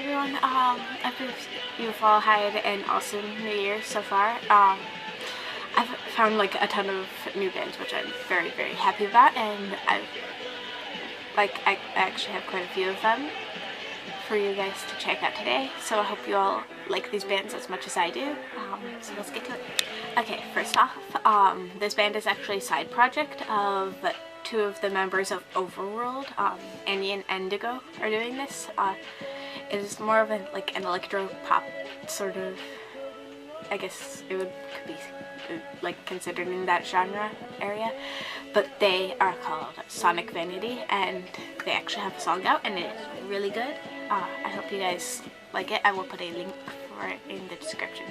everyone. I hope you've all had an awesome new year so far. I've found like a ton of new bands, which I'm very, very happy about, and I actually have quite a few of them for you guys to check out today. So I hope you all like these bands as much as I do. So let's get to it. Okay, first off, this band is actually a side project of two of the members of Overworld. Annie and Indigo are doing this. It is more of an electro pop sort of, I guess it could be like considered in that genre area, but they are called Sonic Vanity, and they actually have a song out, and it is really good. I hope you guys like it. I will put a link for it in the description.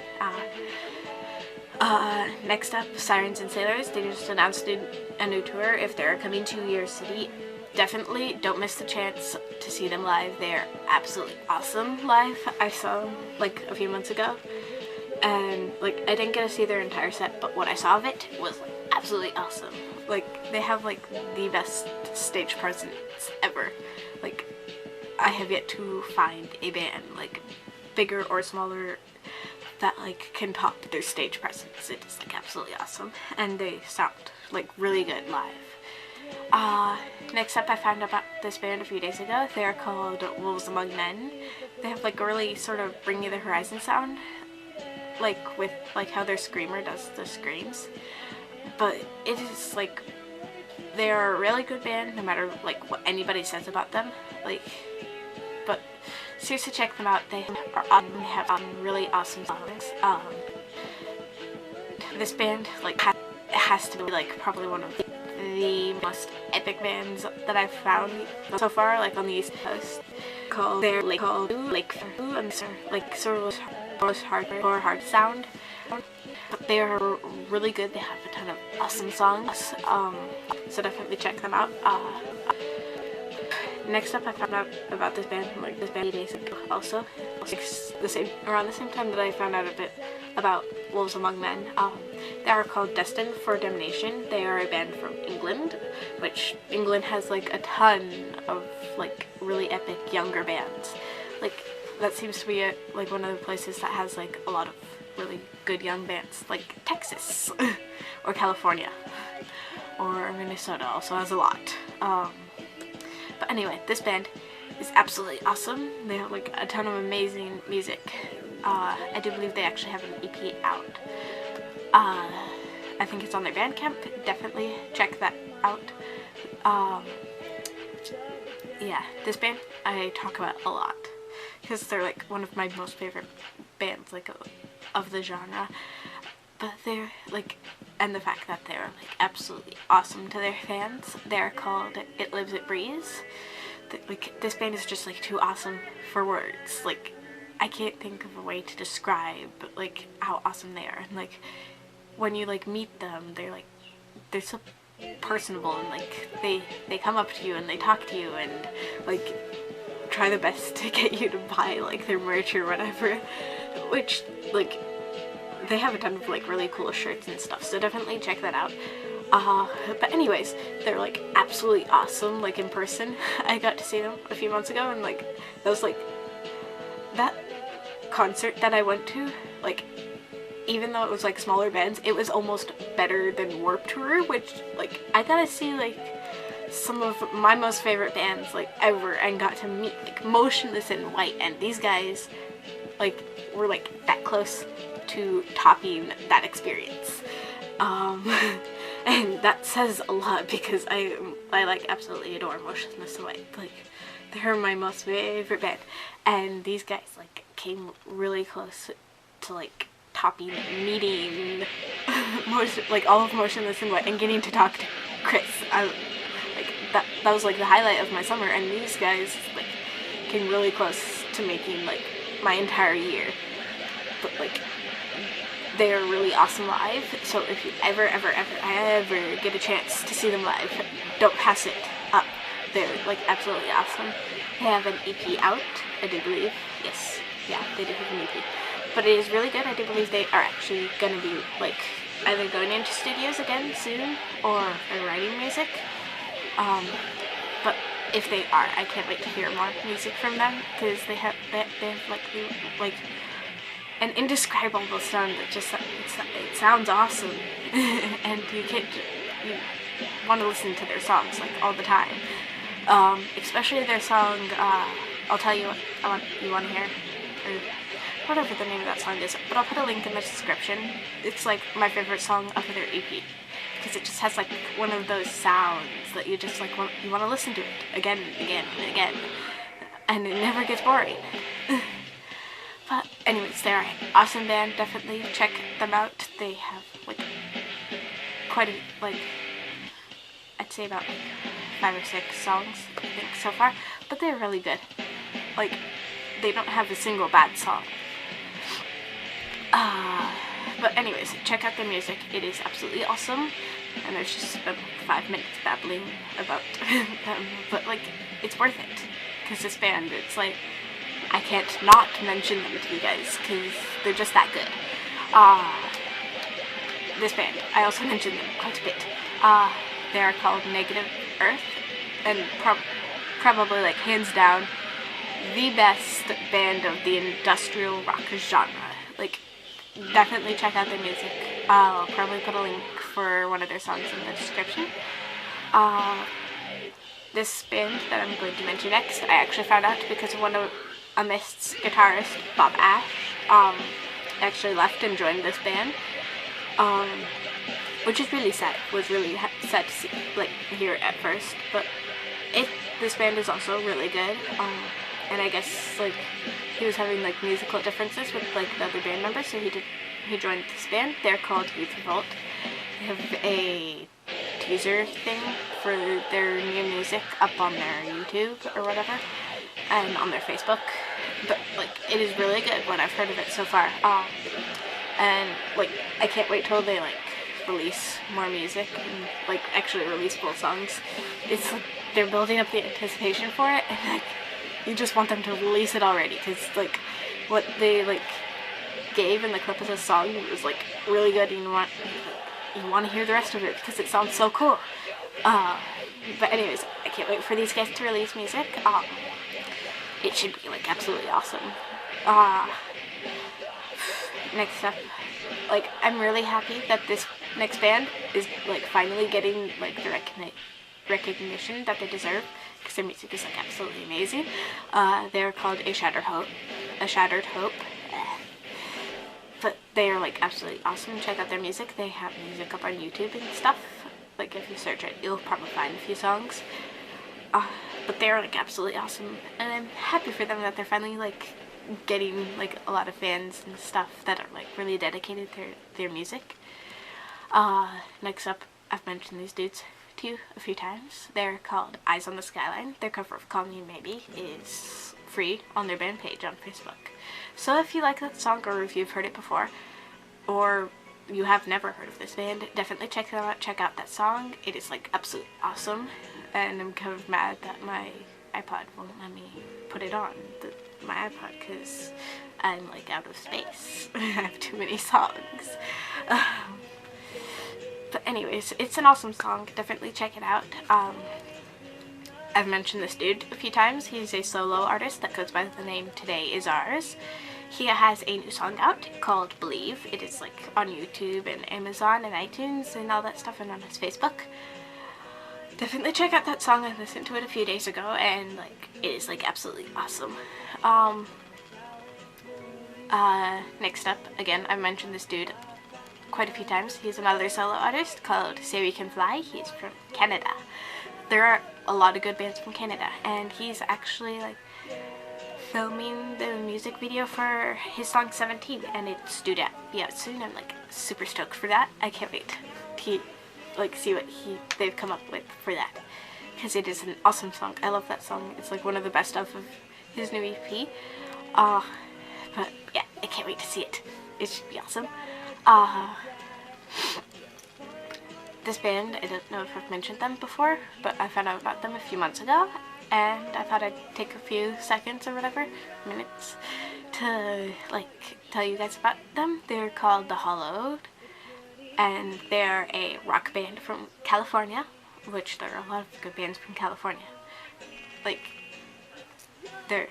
Next up, Sirens and Sailors. They just announced a new tour. If they're coming to your city, definitely don't miss the chance to see them live. They're absolutely awesome live. I saw them like a few months ago, and like I didn't get to see their entire set, but what I saw of it was like absolutely awesome. Like they have like the best stage presence ever. Like I have yet to find a band like bigger or smaller that like can top their stage presence. It is like absolutely awesome, and they sound like really good live. Next up, I found about this band a few days ago. They're called Wolves Among Men. They have like a really sort of Bring Me the Horizon sound, like with like how their screamer does the screams, but it is like they're a really good band no matter like what anybody says about them. Like, but seriously, check them out. They have really awesome songs. This band like has to be like probably one of the most epic bands that I've found so far, like on the East Coast. They're called Lakeview, and they're like sort of hard sound, but they are really good. They have a ton of awesome songs. So definitely check them out. Next up, I found out about this band from like this band days ago also. Around the same time that I found out a bit about Wolves Among Men. They are called Destined for Damnation. They are a band from England, which England has like a ton of like really epic younger bands. Like that seems to be like one of the places that has like a lot of really good young bands, like Texas or California or Minnesota also has a lot. But anyway, this band is absolutely awesome. They have like a ton of amazing music. I do believe they actually have an EP out. I think it's on their Bandcamp. Definitely check that out. Yeah, this band I talk about a lot because they're like one of my most favorite bands like of the genre. But they're like, and the fact that they're like absolutely awesome to their fans. They're called It Lives It Breathes. Like this band is just like too awesome for words. Like I can't think of a way to describe like how awesome they are. And like when you like meet them, they're so personable, and like they come up to you and they talk to you and like try the best to get you to buy like their merch or whatever. Which like they have a ton of like really cool shirts and stuff, so definitely check that out. But anyways, they're like absolutely awesome like in person. I got to see them a few months ago, and like that was like that concert that I went to, like even though it was like smaller bands, it was almost better than Warped Tour, which like I got to see like some of my most favorite bands like ever, and got to meet like Motionless in White, and these guys like were like that close to topping that experience. And that says a lot because I like absolutely adore Motionless in White. Like they're my most favorite band, and these guys like came really close to like topping, meeting like all of Motionless in White and getting to talk to Chris. Like that was like the highlight of my summer, and these guys like came really close to making like my entire year. But like they are really awesome live, so if you ever get a chance to see them live, don't pass it up. They're like absolutely awesome. They have an EP out, I do believe. Yes, yeah, they do have an EP, but it is really good. I do believe they are actually going to be like either going into studios again soon, or they're writing music. But if they are, I can't wait to hear more music from them, because they have like an indescribable sound that just it sounds awesome, and you want to listen to their songs like all the time, especially their song I'll Tell You What You Want to Hear, or whatever the name of that song is, but I'll put a link in the description. It's like my favorite song of their EP, because it just has like one of those sounds that you just like you want to listen to it again and again and again, and it never gets boring. But anyways, they're an awesome band. Definitely check them out. They have like quite a, like, I'd say about like 5 or 6 songs, I think, so far, but they're really good. Like, they don't have a single bad song. But anyways, check out their music. It is absolutely awesome, and there's just about 5 minutes babbling about them, but like, it's worth it, because this band, it's like, I can't not mention them to you guys, because they're just that good. This band, I also mentioned them quite a bit. They are called Negative Earth, and probably, like, hands down, the best band of the industrial rock genre. Like, definitely check out their music. I'll probably put a link for one of their songs in the description. This band that I'm going to mention next, I actually found out because of one of Mist's guitarist, Bob Ash, actually left and joined this band, which is really sad. Was really sad to see, like, hear at first, but this band is also really good, and I guess, like, he was having, like, musical differences with, like, the other band members, so he joined this band. They're called Youth Revolt. They have a teaser thing for their new music up on their YouTube or whatever, and on their Facebook, but like, it is really good, what I've heard of it so far, and like, I can't wait till they like release more music and like actually release full songs. It's like they're building up the anticipation for it, and like, you just want them to release it already, because like what they like gave in the clip of the song was like really good, and you want to hear the rest of it because it sounds so cool. But anyways, I can't wait for these guys to release music. It should be like absolutely awesome. Next up, like, I'm really happy that this next band is like finally getting like the recognition that they deserve, because their music is like absolutely amazing. They're called A Shattered Hope. But they are like absolutely awesome. Check out their music. They have music up on YouTube and stuff. Like, if you search it, you'll probably find a few songs. But they're like absolutely awesome, and I'm happy for them that they're finally like getting like a lot of fans and stuff that are like really dedicated to their music. Next up, I've mentioned these dudes to you a few times. They're called Eyes on the Skyline. Their cover of Call Me Maybe is free on their band page on Facebook. So if you like that song, or if you've heard it before, or you have never heard of this band, definitely check them out. Check out that song. It is like absolutely awesome, and I'm kind of mad that my iPod won't let me put it on my iPod, because I'm like out of space. I have too many songs. But anyways, it's an awesome song. Definitely check it out. I've mentioned this dude a few times. He's a solo artist that goes by the name Today Is Ours. He has a new song out called Believe. It is like on YouTube and Amazon and iTunes and all that stuff, and on his Facebook. Definitely check out that song. I listened to it a few days ago, and like, it is like absolutely awesome. Next up, again, I've mentioned this dude quite a few times. He's another solo artist called Say We Can Fly. He's from Canada. There are a lot of good bands from Canada, and he's actually like filming the music video for his song 17, and it's due to be out soon. I'm like super stoked for that. I can't wait to like see what they've come up with for that, because it is an awesome song. I love that song. It's like one of the best of his new EP. But yeah, I can't wait to see it. It should be awesome. This band, I don't know if I've mentioned them before, but I found out about them a few months ago, and I thought I'd take a few seconds or whatever, minutes, to like tell you guys about them. They're called The Hollowed, and they're a rock band from California, which there are a lot of good bands from California. like there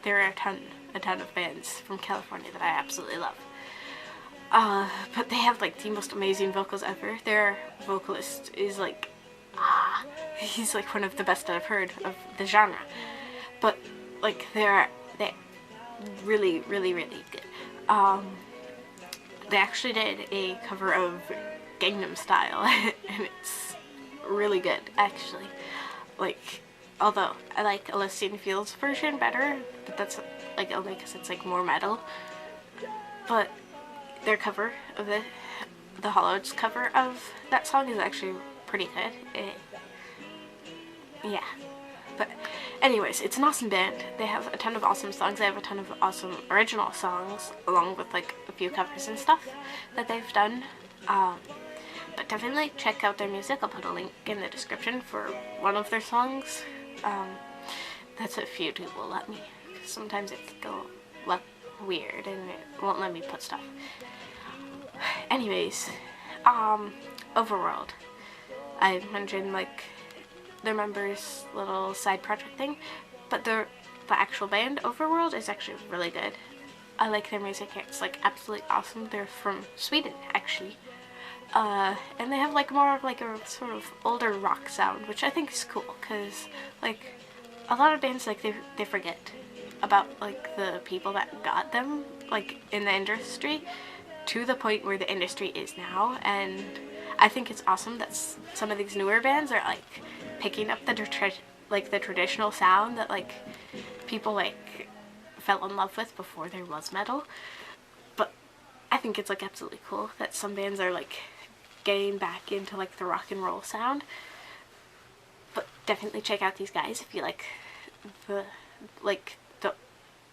are a ton of bands from California that I absolutely love. But they have like the most amazing vocals ever. Their vocalist is like, he's like one of the best that I've heard of the genre. But like they're really good. They actually did a cover of Gangnam Style, and it's really good actually. Like, although I like Alessia Field's version better, but that's like only because it's like more metal. But their cover of the Hollow's cover of that song is actually pretty good. Yeah. But anyways, it's an awesome band. They have a ton of awesome songs. They have a ton of awesome original songs, along with like a few covers and stuff that they've done. But definitely check out their music. I'll put a link in the description for one of their songs. That's if YouTube will let me, because sometimes it can go weird and it won't let me put stuff. Anyways, Overworld. I mentioned like their members' little side project thing, but the actual band Overworld is actually really good. I like their music. It's like absolutely awesome. They're from Sweden actually, and they have like more of like a sort of older rock sound, which I think is cool, because like a lot of bands like they forget about like the people that got them like in the industry to the point where the industry is now. And I think it's awesome that some of these newer bands are like picking up the traditional sound that like people like fell in love with before there was metal. But I think it's like absolutely cool that some bands are like getting back into like the rock and roll sound. But definitely check out these guys if you like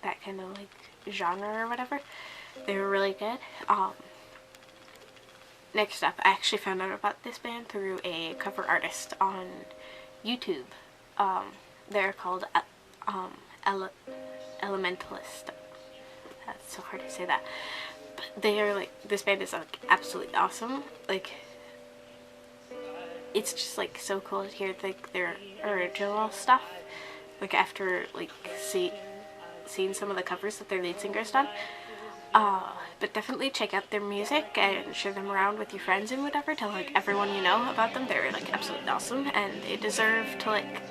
that kind of like genre or whatever. They were really good. Next up, I actually found out about this band through a cover artist on YouTube. They're called Elementalist. That's so hard to say that. But they are like, this band is like absolutely awesome. Like, it's just like so cool to hear like their original stuff. Like after like seeing some of the covers that their lead singer's done. But definitely check out their music and share them around with your friends and whatever. Tell like everyone you know about them. They're like absolutely awesome, and they deserve to like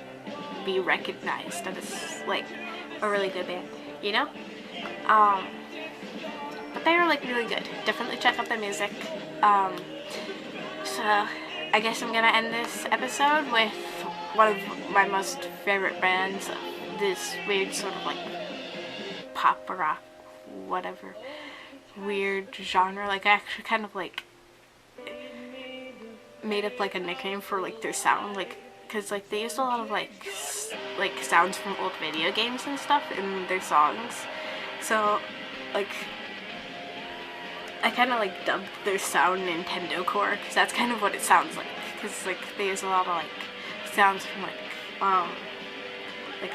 be recognized as like a really good band, you know? But they are like really good. Definitely check out their music. So I guess I'm gonna end this episode with one of my most favorite bands, this weird sort of like pop rock, whatever, weird genre. Like I actually kind of like made up like a nickname for like their sound, like because like they used a lot of like sounds from old video games and stuff in their songs. So like I kind of like dubbed their sound Nintendo Core, because that's kind of what it sounds like, because like they use a lot of like sounds from like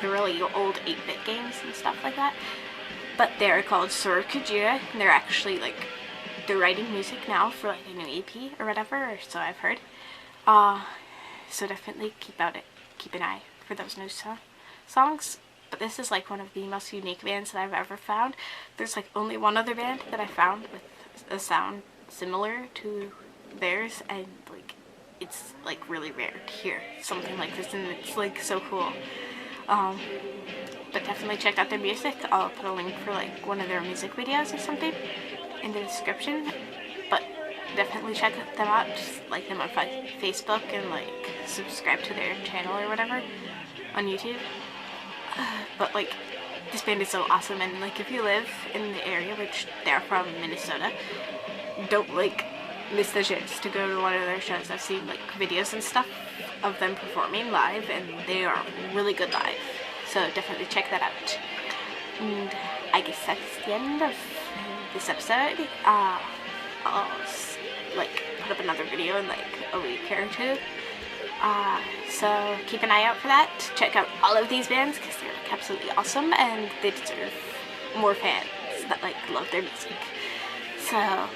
the really old 8-bit games and stuff like that. But they're called Sora Kujira, and they're actually like, they're writing music now for like a new EP or whatever, or so I've heard. So definitely keep an eye for those new songs. But this is like one of the most unique bands that I've ever found. There's like only one other band that I found with a sound similar to theirs, and like it's like really rare to hear something like this, and it's like so cool. But definitely check out their music. I'll put a link for like one of their music videos or something in the description. But definitely check them out. Just like them on Facebook and like subscribe to their channel or whatever on YouTube. But like this band is so awesome, and like if you live in the area, which they're from Minnesota, don't like miss the chance to go to one of their shows. I've seen like videos and stuff of them performing live, and they are really good live. So definitely check that out. And I guess that's the end of this episode. I'll like put up another video in like a week or two. So keep an eye out for that. Check out all of these bands because they're like absolutely awesome, and they deserve more fans that like love their music. So